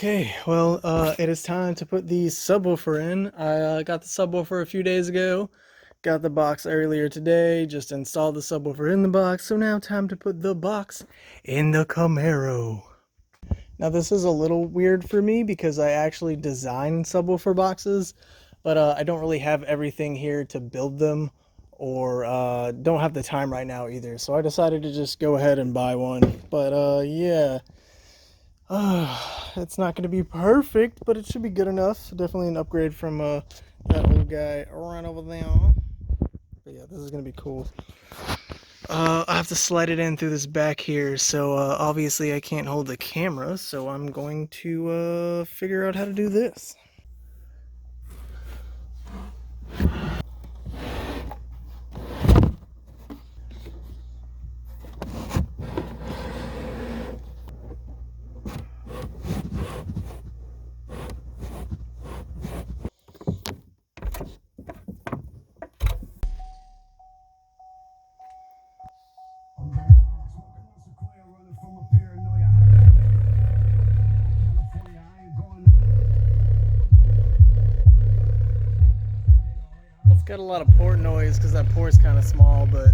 Okay, well, it is time to put the subwoofer in. I got the subwoofer a few days ago, got the box earlier today, just installed the subwoofer in the box, so now time to put the box in the Camaro. Now this is a little weird for me because I actually design subwoofer boxes, but I don't really have everything here to build them, or don't have the time right now either, so I decided to just go ahead and buy one. But yeah. It's not going to be perfect, but it should be good enough. Definitely an upgrade from that old guy right over there. But yeah, this is going to be cool. I have to slide it in through this back here, so obviously I can't hold the camera, so I'm going to figure out how to do this. It's got a lot of port noise because that port's kind of small, but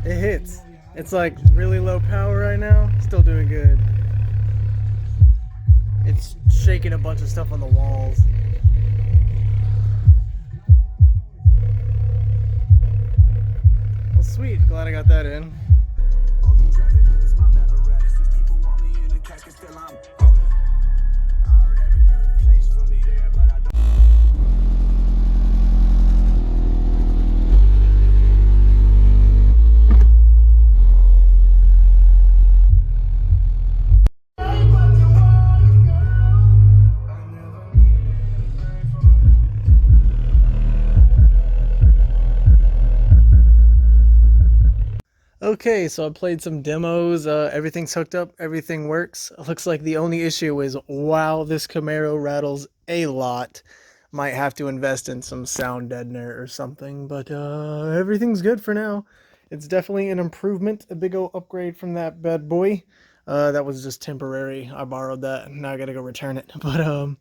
it hits. It's like really low power right now, still doing good. It's shaking a bunch of stuff on the walls. Well, sweet, glad I got that in. Okay, so I played some demos, everything's hooked up, everything works. It looks like the only issue is, wow, this Camaro rattles a lot. Might have to invest in some sound deadener or something, but everything's good for now. It's definitely an improvement, a big old upgrade from that bad boy. That was just temporary. I borrowed that, now I gotta go return it. But, oh,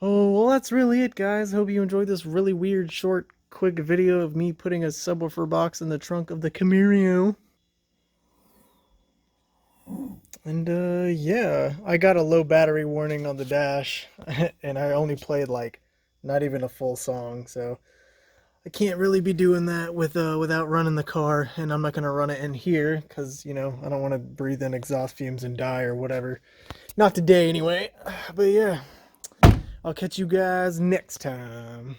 well, that's really it, guys. Hope you enjoyed this really weird, short, quick video of me putting a subwoofer box in the trunk of the Camaro. And yeah, I got a low battery warning on the dash, and I only played like not even a full song, so I can't really be doing that with without running the car, and I'm not gonna run it in here because, you know, I don't want to breathe in exhaust fumes and die or whatever. Not today anyway. But yeah, I'll catch you guys next time.